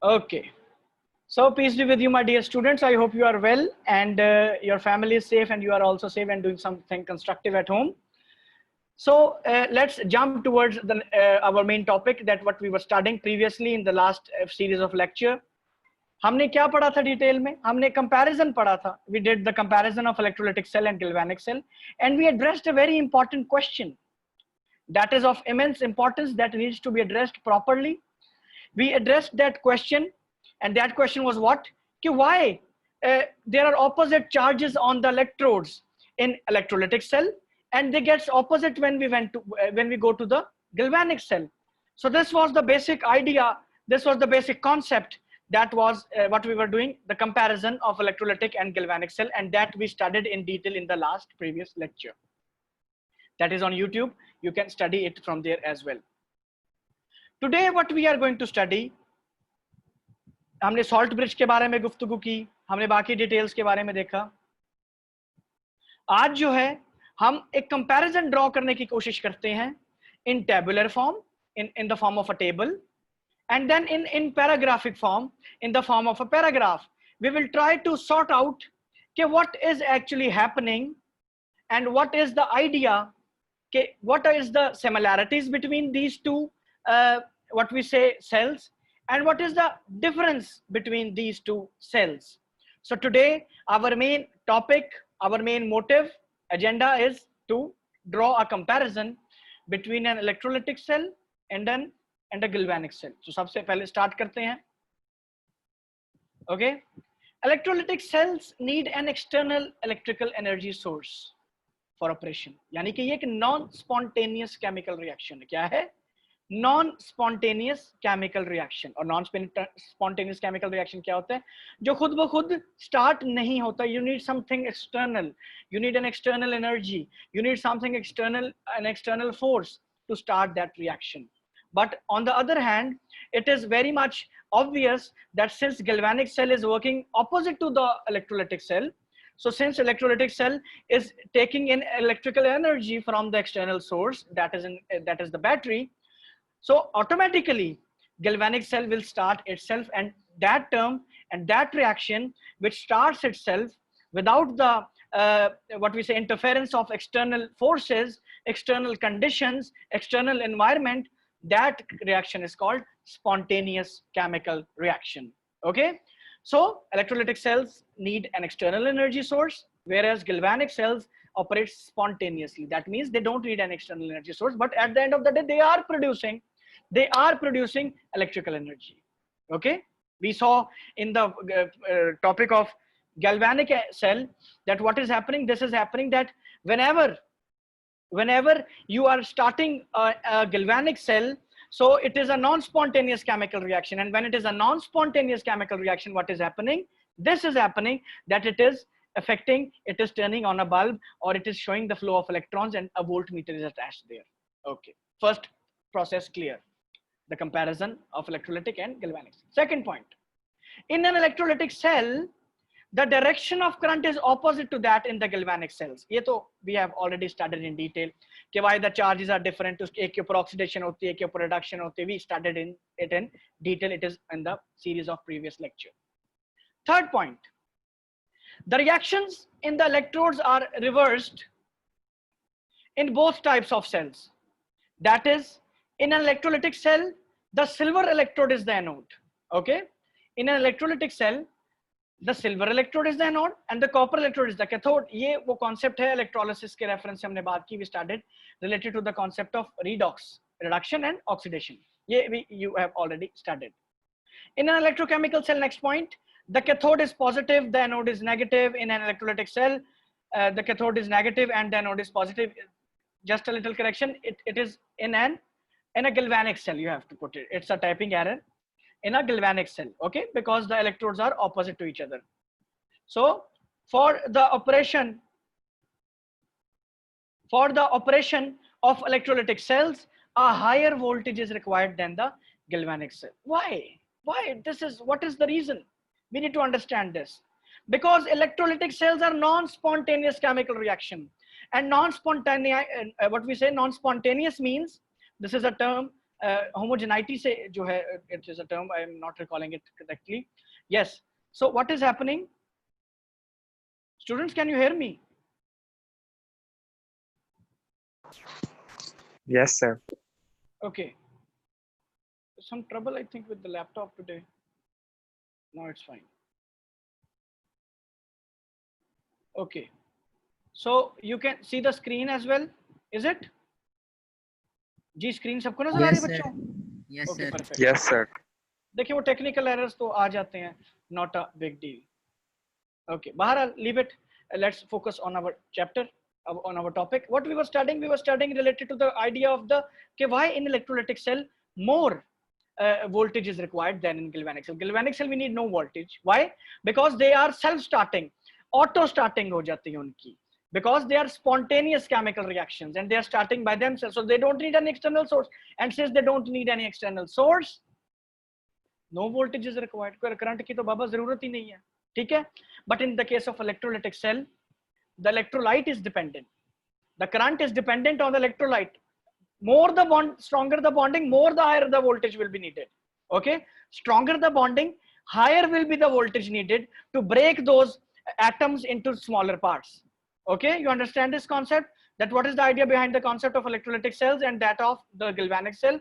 Okay. So peace be with you, my dear students. I hope you are well and your family is safe and you are also safe and doing something constructive at home. So let's jump towards our main topic, that what we were studying previously in the last series of lecture. हमने क्या पढ़ा था detail में? हमने comparison पढ़ा था. We did the comparison of electrolytic cell and galvanic cell, and we addressed a very important question that is of immense importance that needs to be addressed properly. We addressed that question, and that question was what? Why there are opposite charges on the electrodes in electrolytic cell, and they get opposite when we go to the galvanic cell. So this was the basic idea, this was the basic concept, that was what we were doing, the comparison of electrolytic and galvanic cell, and that we studied in detail in the last previous lecture. That is on YouTube. You can study it from there as well. Today what we are going to study, हमने salt bridge के बारे में गुफ्तगू की, हमने बाकी details के बारे में देखा. आज जो है हम एक कंपैरिजन ड्रॉ करने की कोशिश करते हैं इन tabular form, in the form of a table, and then in paragraphic form, in the form of a paragraph. We will try to sort out what is actually happening and what is the idea, what is the similarities between these two what we say cells, and what is the difference between these two cells. So today our main topic, our main motive, agenda is to draw a comparison between an electrolytic cell and a galvanic cell. So सबसे पहले start करते हैं. Okay, electrolytic cells need an external electrical energy source for operation. यानी कि ये एक non spontaneous chemical reaction है. क्या है? Non spontaneous chemical reaction. और नॉन स्पॉन्टेनियस केमिकल रिएक्शन क्या होता है? जो खुद ब खुद स्टार्ट नहीं होता. You need something external, you need an external energy, you need something external, an external force to start that reaction. But on the other hand, it is very much obvious that since galvanic cell is working opposite to the electrolytic cell, so since electrolytic cell is taking in electrical energy from the external source, that is the battery, so automatically galvanic cell will start itself, and that term and that reaction which starts itself without the what we say interference of external forces, external conditions, external environment, that reaction is called spontaneous chemical reaction. Okay, so electrolytic cells need an external energy source, whereas galvanic cells operate spontaneously. That means they don't need an external energy source, but at the end of the day they are producing electrical energy. Okay, we saw in the topic of galvanic cell that what is happening, this is happening that whenever you are starting a galvanic cell, so it is a non-spontaneous chemical reaction, and when it is a non-spontaneous chemical reaction, what is happening? This is happening that it is affecting, it is turning on a bulb, or it is showing the flow of electrons, and a voltmeter is attached there. Okay, first process clear, the comparison of electrolytic and galvanic. Second point, in an electrolytic cell, the direction of current is opposite to that in the galvanic cells. ये तो we have already studied in detail कि why the charges are different. एक के ऊपर oxidation होती है, एक के ऊपर reduction होती है. We studied it in detail. It is in the series of previous lecture. Third point, the reactions in the electrodes are reversed in both types of cells. That is, in an electrolytic cell, the silver electrode is the anode. Okay, in an electrolytic cell, the silver electrode is the anode and the copper electrode is the cathode. ये वो concept है electrolysis के reference से हमने बात की. We started related to the concept of redox, reduction and oxidation. ये you have already studied. In an electrochemical cell, next point, the cathode is positive, the anode is negative. In an electrolytic cell, the cathode is negative and the anode is positive. Just a little correction, it is in a galvanic cell, you have to put it. It's a typing error. In a galvanic cell, okay, because the electrodes are opposite to each other. So for the operation of electrolytic cells, a higher voltage is required than the galvanic cell. Why what is the reason? We need to understand this, because electrolytic cells are non-spontaneous chemical reaction, and non-spontaneous, what we say non-spontaneous means, this is a term homogeneity से जो है, it is a term, I am not recalling it correctly. Yes, so what is happening? Students, can you hear me? Yes, sir. Okay, some trouble I think with the laptop today. No, it's fine. Okay, so you can see the screen as well, is it? जी screen सबको नजर आ रही है बच्चों? Yes, okay sir. Perfect. Yes, sir. देखिए वो technical errors तो आ जाते हैं, not a big deal. Okay, बहरहाल leave it, let's focus on our chapter, on our topic. What we were studying related to the idea of the why in electrolytic cell more voltage is required than in galvanic cell. Galvanic cell we need no voltage. Why? Because they are self starting, auto starting हो जाती है उनकी, because they are spontaneous chemical reactions and they are starting by themselves, so they don't need an external source, and since they don't need any external source, no voltage is required. Current की तो बाबा जरूरत ही नहीं है, ठीक है? But in the case of electrolytic cell, the electrolyte is dependent, the current is dependent on the electrolyte. More the bond, stronger the bonding, more the higher the voltage will be needed. Okay, stronger the bonding, higher will be the voltage needed to break those atoms into smaller parts. Okay, you understand this concept, that what is the idea behind the concept of electrolytic cells and that of the galvanic cell?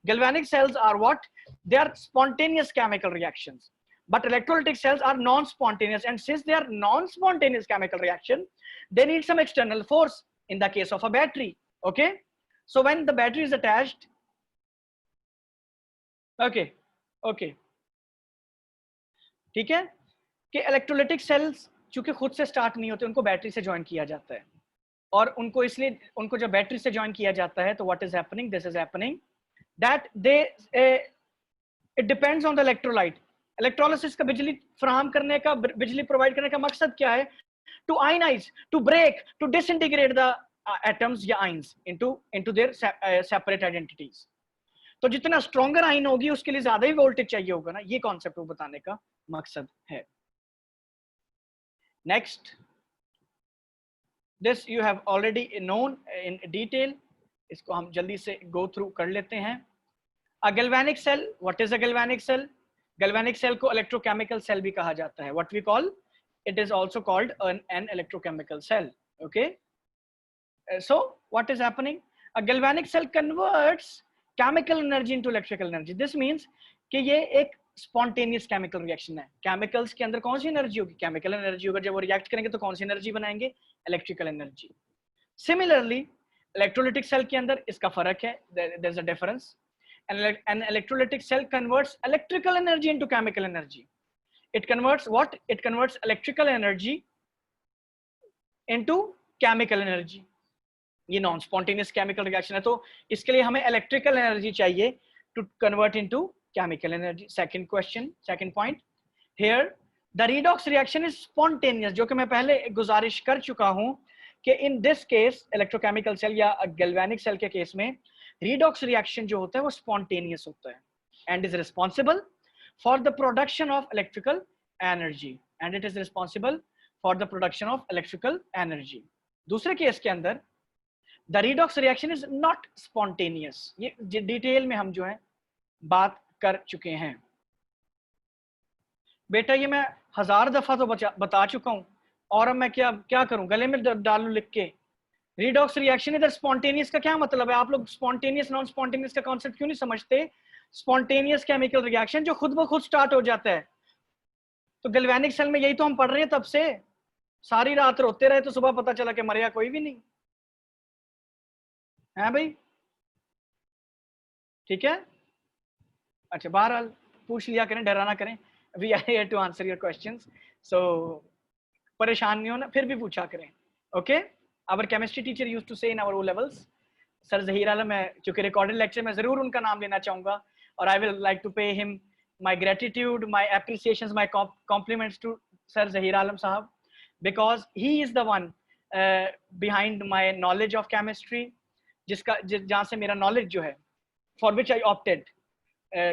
Galvanic cells are what? They are spontaneous chemical reactions, but electrolytic cells are non-spontaneous, and since they are non-spontaneous chemical reaction, they need some external force. In the case of a battery, okay, so when the battery is attached, okay, okay, ठीक है, कि electrolytic sales चूंकि खुद से start नहीं होते, उनको battery से ज्वाइन किया जाता है, और उनको इसलिए उनको जब बैटरी से ज्वाइन किया जाता है तो what is happening, this is happening that they it depends on the electrolyte. Electrolysis का बिजली फराहम करने का, बिजली प्रोवाइड करने का मकसद क्या है? To ionise, to break, to disintegrate the atoms या ions into their separate identities. तो जितना स्ट्रॉन्गर आयन होगी उसके लिए ज्यादा ही वोल्टेज चाहिए होगा ना, ये कॉन्सेप्ट वो बताने का मकसद है। Next, this you have already known in detail, इसको हम जल्दी से गो थ्रू कर लेते हैं। A galvanic cell, what is a galvanic cell? Galvanic cell को इलेक्ट्रोकेमिकल सेल भी कहा जाता है, what we call, it is also called an electrochemical cell. Okay, so what is happening? A galvanic cell converts chemical energy into electrical energy. This means कि ये एक spontaneous chemical reaction है। chemicals के अंदर कौन सी एनर्जी होगी? chemical energy होगा। जब वो रिएक्ट करेंगे तो कौन सी एनर्जी बनाएंगे? electrical energy. Similarly, electrolytic cell के अंदर इसका फर्क है, there is a difference. An electrolytic cell converts electrical energy into chemical energy. It converts what? It converts electrical energy into chemical energy. ये नॉन स्पॉन्टेनियस केमिकल रिएक्शन है, तो इसके लिए हमें इलेक्ट्रिकल एनर्जी चाहिए to convert into chemical energy. Second question, second point here, the redox reaction is spontaneous, जो कि मैं पहले गुजारिश कर चुका हूं कि in this case electrochemical cell या गैल्वेनिक सेल के केस में रिडॉक्स रिएक्शन जो होता है वो स्पॉन्टेनियस होता है and is responsible for the production of electrical energy, and it is responsible for the production of electrical energy. दूसरे केस के अंदर the redox reaction is not spontaneous. ये डिटेल में हम जो है बात कर चुके हैं। बेटा ये मैं 1000 दफा तो बता चुका हूं, और अब मैं क्या करूं, गले में डालूं लिख के? रिडॉक्स रिएक्शन इधर स्पॉन्टेनियस का क्या मतलब है? आप लोग स्पॉन्टेनियस नॉन स्पॉन्टेनियस का कॉन्सेप्ट क्यों नहीं समझते? स्पॉन्टेनियस केमिकल रिएक्शन जो खुद ब खुद स्टार्ट हो जाता है। तो गैल्वेनिक सेल में यही तो हम पढ़ रहे हैं, तब से सारी रात रोते रहे तो सुबह पता चला कि मर गया कोई भी नहीं है भाई, ठीक है? अच्छा, बहरहाल पूछ लिया करें, डराना करें, we are here to answer your questions, so परेशान नहीं होना, फिर भी पूछा करें। Okay, our chemistry teacher used to say in our O levels, sir Zaheer Alam, मैं चूंकि रिकॉर्डेड लेक्चर में जरूर उनका नाम लेना चाहूंगा, और I will like to pay him my gratitude, my appreciations, my compliments to Sir Zahir Alam Sahab, because he is the one behind my knowledge of chemistry, जहाँ से मेरा knowledge जो है, for which I opted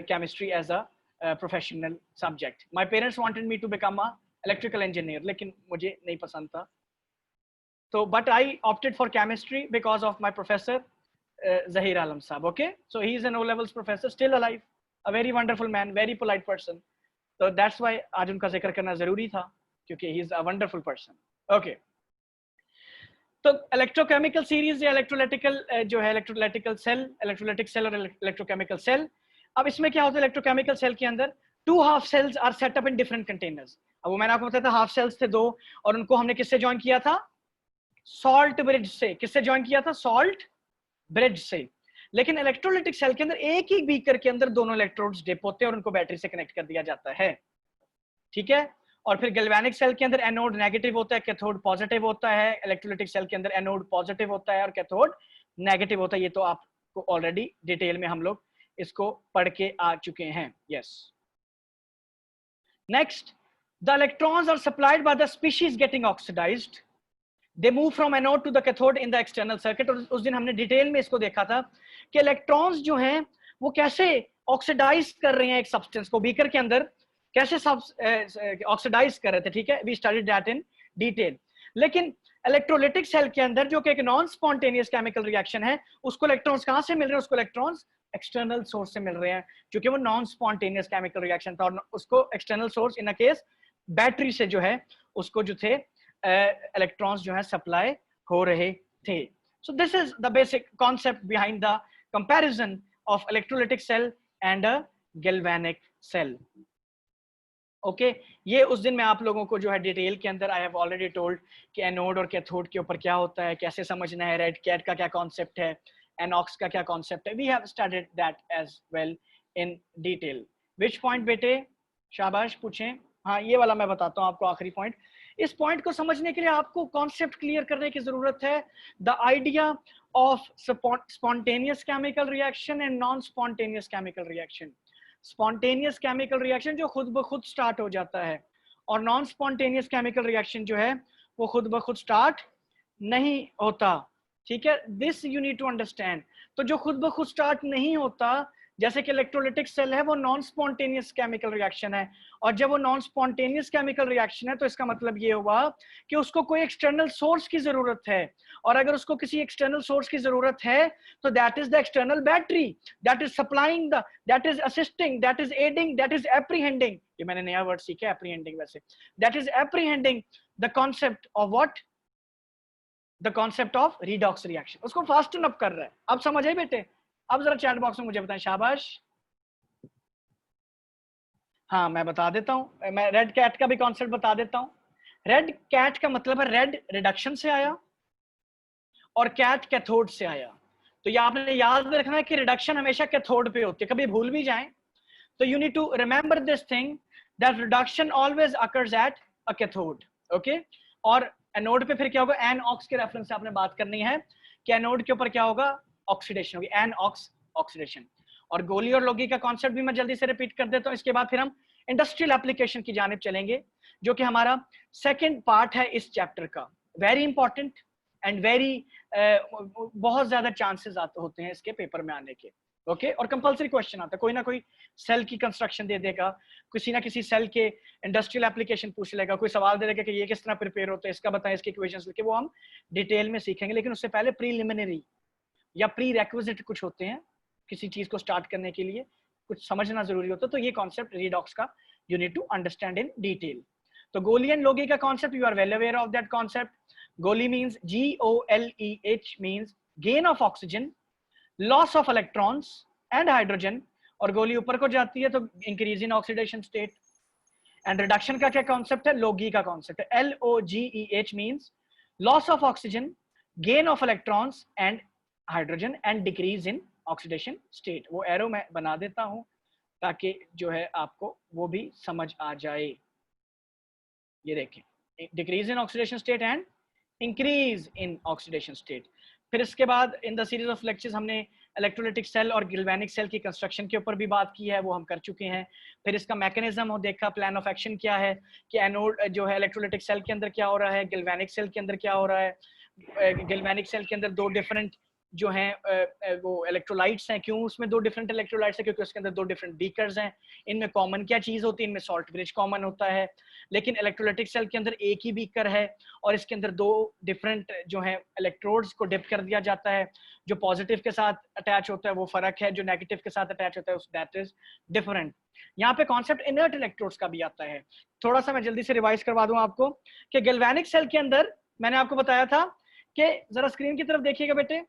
chemistry as a professional subject. My parents wanted me to become a electrical engineer, लेकिन मुझे नहीं पसंद था, तो but I opted for chemistry because of my professor, Zahir Alam Saab. Okay, so he is an O levels professor, still alive, a very wonderful man, very polite person. So that's why आज उनका जिक्र करना जरूरी था, क्योंकि he is a wonderful person. Okay. तो electrochemical series या electrolytical जो है इलेक्ट्रोलाइटिकल सेल, इलेक्ट्रोलाइटिक सेल और इलेक्ट्रोकेमिकल सेल. अब इसमें क्या होता है इलेक्ट्रोकेमिकल सेल के अंदर, two half cells are set up in different containers. अब वो मैंने आपको बताया था हाफ सेल्स थे 2 और उनको हमने किससे ज्वाइन किया था, सॉल्ट ब्रिज से. किससे ज्वाइन किया था, सॉल्ट ब्रिज से. लेकिन इलेक्ट्रोलाइटिक सेल के अंदर एक ही बीकर के अंदर दोनों इलेक्ट्रोड्स डिप होते हैं और उनको बैटरी से कनेक्ट कर दिया जाता है. ठीक है. और फिर गैल्वेनिक सेल के अंदर एनोड नेगेटिव होता है, कैथोड पॉजिटिव होता है. इलेक्ट्रोलाइटिक सेल के अंदर एनोड पॉजिटिव होता है और कैथोड नेगेटिव होता है. ये तो आपको ऑलरेडी डिटेल में हम लोग इसको पढ़ के आ चुके हैं. Yes. Next, the electrons are supplied by the species getting oxidised. They move from anode to the cathode in the external circuit. और उस दिन हमने डिटेल में इसको देखा था कि इलेक्ट्रॉन्स जो हैं वो कैसे ऑक्सीडाइज कर रहे हैं एक सब्सटेंस को. बीकर के अंदर कैसे ऑक्सीडाइज कर रहे थे. ठीक है, we studied that in detail. लेकिन इलेक्ट्रोलाइटिक सेल के अंदर जो कि एक नॉन स्पॉन्टेनियस केमिकल रिएक्शन है, उसको इलेक्ट्रॉन्स कहां से मिल रहे हैं, उसको इलेक्ट्रॉन्स एक्सटर्नल सोर्स से मिल रहे हैं, क्योंकि वो नॉन स्पॉन्टेनियस केमिकल रिएक्शन था. और उसको external source in a case battery से जो है उसको जो थे इलेक्ट्रॉन्स जो है सप्लाई हो रहे थे. So this is the basic concept behind the comparison of electrolytic cell and a galvanic cell. Okay, ये उस दिन मैं आप लोगों को जो है डिटेल के अंदर आई हैव ऑलरेडी टोल्ड कि एनोड और कैथोड के ऊपर क्या होता है, कैसे समझना है, रेड कैट का क्या कॉन्सेप्ट है, एनॉक्स का क्या कॉन्सेप्ट है. We have studied that as well in detail. Which point बेटे, शाबाश पूछें. हाँ, ये वाला मैं बताता हूँ आपको, आखिरी पॉइंट. इस पॉइंट को समझने के लिए आपको कॉन्सेप्ट क्लियर करने की जरूरत है. The idea of spontaneous chemical reaction and non spontaneous chemical reaction. Spontaneous chemical reaction जो खुद ब खुद स्टार्ट हो जाता है, और नॉन स्पॉन्टेनियस केमिकल रिएक्शन जो है वो खुद ब खुद स्टार्ट नहीं होता. ठीक है, this you need to understand. तो जो खुद ब खुद स्टार्ट नहीं होता, जैसे कि इलेक्ट्रोलाइटिक सेल है, वो नॉन स्पॉन्टेनियस केमिकल रिएक्शन है. और जब वो नॉन स्पॉन्टेनियस केमिकल रिएक्शन है तो इसका मतलब ये हुआ कि उसको कोई एक्सटर्नल सोर्स की जरूरत है. और अगर उसको किसी एक्सटर्नल सोर्स की जरूरत है तो that is the external battery, that is supplying the, that is assisting, that is aiding, that is apprehending. ये मैंने नया वर्ड सीखा, एप्रीहेंडिंग. वैसे that is apprehending the concept of what, the concept of redox reaction. उसको fasten up कर रहा है. अब समझ आए बेटे? अब जरा चैट बॉक्स में मुझे बताएं. शाबाश. हाँ, मैं बता देता हूं, मैं रेड कैट का भी कॉन्सेप्ट बता देता हूं. रेड कैट का मतलब है रेड रिडक्शन से आया और कैट कैथोड से आया. तो ये आपने याद रखना है कि रिडक्शन हमेशा कैथोड पे होती है, कभी भूल भी जाएं तो you need to remember this thing that reduction always occurs at a cathode. Okay, और एनोड पे फिर क्या होगा, एनऑक्स के रेफरेंस से आपने बात करनी है कि एनोड के ऊपर क्या होगा, ऑक्सीडेशन होगी, एनऑक्स ऑक्सीडेशन. और गोली और लोगी का कॉन्सेप्ट भी मैं जल्दी से रिपीट कर देता हूं. इसके बाद फिर हम इंडस्ट्रियल एप्लीकेशन की जानिब चलेंगे, जो कि हमारा सेकंड पार्ट है इस चैप्टर का. वेरी इंपॉर्टेंट एंड वेरी बहुत ज्यादा चांसेस होते हैं इसके पेपर में आने के. ओके, और कंपलसरी क्वेश्चन आता है, कोई ना कोई सेल की कंस्ट्रक्शन दे देगा, किसी ना किसी सेल के इंडस्ट्रियल एप्लीकेशन पूछ लेगा, कोई सवाल दे देगा कि ये किस तरह प्रिपेयर होता है, इसका बताएं, इसके इक्वेशंस लिखे. वो हम डिटेल में सीखेंगे, लेकिन उससे पहले प्रीलिमिनरी या प्री रेक्विजिट कुछ होते हैं किसी चीज को स्टार्ट करने के लिए, कुछ समझना जरूरी होता है. तो ये कॉन्सेप्ट रिडॉक्स का you need to understand in detail. तो गोली एंड लोगी का concept, you are well aware of that concept. गोली means GOLEH means gain of oxygen, loss of electrons and hydrogen. और गोली ऊपर को जाती है तो increase in oxidation state. And reduction का क्या कॉन्सेप्ट है, लोगी का कॉन्सेप्ट है, LOGEH means loss of oxygen, gain of electrons and hydrogen and decrease in oxidation state. वो एरो मैं बना देता हूं ताकि जो है आपको वो भी समझ आ जाए. ये देखें, decrease in oxidation state and increase in oxidation state. फिर इसके बाद in the series of lectures हमने इलेक्ट्रोलाइटिक सेल और गैल्वेनिक सेल की कंस्ट्रक्शन के ऊपर भी बात की है, वो हम कर चुके हैं. फिर इसका मैकेनिज्म हो देखा, प्लान ऑफ एक्शन क्या है, कि एनोड जो है इलेक्ट्रोलाइटिक सेल के अंदर क्या हो रहा है, गैल्वेनिक सेल के अंदर क्या हो रहा है. गैल्वेनिक सेल के अंदर 2 डिफरेंट जो हैं वो इलेक्ट्रोलाइट्स हैं। क्यों उसमें दो डिफरेंट इलेक्ट्रोलाइट्स हैं? क्योंकि उसके अंदर दो डिफरेंट बीकर्स हैं। इनमें कॉमन क्या चीज होती है? इनमें सॉल्ट ब्रिज कॉमन होता है। लेकिन इलेक्ट्रोलाइटिक सेल के अंदर एक ही बीकर है और इसके अंदर दो डिफरेंट जो है इलेक्ट्रोड्स को डिप कर दिया जाता है। जो पॉजिटिव के साथ अटैच होता है वो फर्क है, जो नेगेटिव के साथ अटैच होता है दैट इज डिफरेंट। यहाँ पे कॉन्सेप्ट इनर्ट इलेक्ट्रोड्स का भी आता है। थोड़ा सा मैं जल्दी से रिवाइज करवा दूं आपको कि गैल्वेनिक सेल के अंदर मैंने आपको बताया था कि जरा स्क्रीन की तरफ देखिएगा बेटे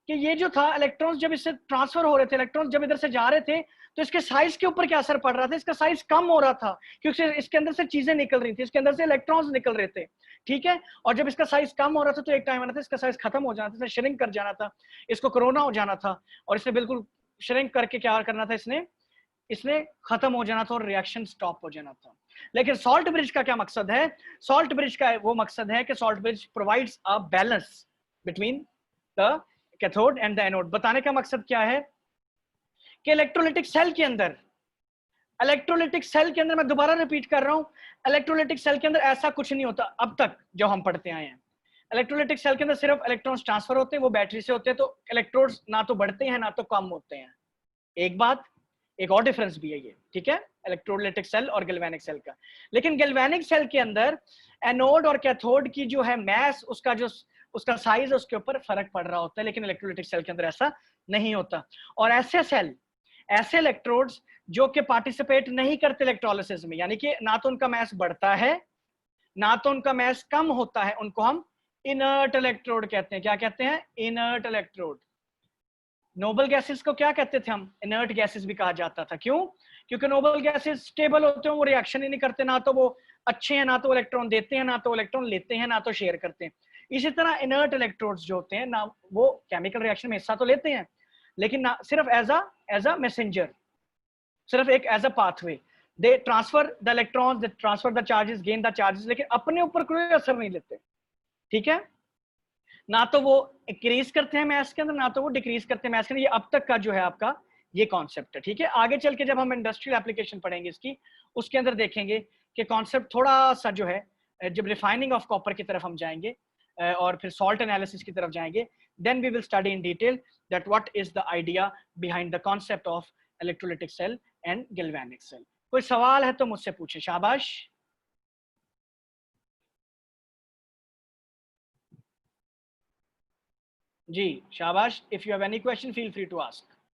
कि ये जो था इलेक्ट्रॉन्स जब इससे ट्रांसफर हो रहे थे, इलेक्ट्रॉन्स जब इधर से जा रहे थे तो इसके साइज के ऊपर क्या असर पड़ रहा था? इसका साइज कम हो रहा था क्योंकि इसके अंदर से चीजें निकल रही थी, इसके अंदर से इलेक्ट्रॉन्स निकल रहे थे, ठीक है। और जब इसका साइज कम हो रहा था तो एक टाइम आना था इसका साइज खत्म हो जाना था, श्रिंक कर जाना था, इसको कोरोना हो जाना था। और इसने बिल्कुल श्रिंक करके क्या करना था, इसने खत्म हो जाना था और रिएक्शन स्टॉप हो जाना था। लेकिन सॉल्ट ब्रिज का क्या मकसद है? सॉल्ट ब्रिज का वो मकसद है कि salt bridge provides a balance between the cathode and the anode. बताने का मकसद क्या है कि इलेक्ट्रोलिटिक सेल के अंदर, मैं दोबारा रिपीट कर रहा हूं, इलेक्ट्रोलिटिक सेल के अंदर ऐसा कुछ नहीं होता अब तक जो हम पढ़ते आए हैं। इलेक्ट्रोलिटिक सेल के अंदर सिर्फ इलेक्ट्रॉन्स ट्रांसफर होते हैं, वो बैटरी से होते हैं, तो इलेक्ट्रोड्स ना तो बढ़ते हैं ना तो कम होते हैं। एक बात, एक और डिफरेंस भी है ये, ठीक है, इलेक्ट्रोलाइटिक सेल और गैल्वेनिक सेल का। लेकिन गैल्वेनिक सेल के अंदर एनोड और कैथोड की जो है मैस, उसका साइज है, उसके ऊपर फर्क पड़ रहा होता है। लेकिन इलेक्ट्रोलाइटिक सेल के अंदर ऐसा नहीं होता। और ऐसे इलेक्ट्रोड्स जो कि पार्टिसिपेट नहीं करते इलेक्ट्रोलिसिस में, यानी कि ना तो उनका मैस बढ़ता है ना तो उनका मैस कम होता है, उनको हम इनर्ट इलेक्ट्रोड कहते हैं। क्या कहते हैं? Inert electrode. नोबल गैसेस को क्या कहते थे हम? इनर्ट गैसेस भी कहा जाता था। क्यों? क्योंकि नोबल गैसेस स्टेबल होते हैं, वो रिएक्शन ही नहीं करते, ना तो वो अच्छे हैं, ना तो इलेक्ट्रॉन देते हैं, ना तो इलेक्ट्रॉन लेते हैं, ना तो शेयर करते हैं। इसी तरह इनर्ट इलेक्ट्रोड्स जो होते हैं ना, वो केमिकल रिएक्शन में हिस्सा तो लेते हैं लेकिन ना सिर्फ एज अ मैसेंजर, सिर्फ एक as a pathway. They transfer the electrons, they transfer the charges, gain the charges, लेकिन अपने ऊपर कोई असर नहीं लेते, ठीक है। ना तो वो इंक्रीज करते हैं मैथ्स के अंदर, ना तो वो डिक्रीज करते हैं मैथ्स के अंदर। ये अब तक का जो है आपका ये कॉन्सेप्ट है, ठीक है। आगे चल के जब हम इंडस्ट्रियल एप्लीकेशन पढ़ेंगे इसकी, उसके अंदर देखेंगे कि कॉन्सेप्ट थोड़ा सा जो है, जब रिफाइनिंग ऑफ कॉपर की तरफ हम जाएंगे और फिर सॉल्ट एनालिसिस की तरफ जाएंगे, then we will study in detail that what is the idea behind the concept of electrolytic cell and galvanic cell. कोई सवाल है तो मुझसे पूछे, शाबाश। जी शाबाश, if you have any question feel free to ask.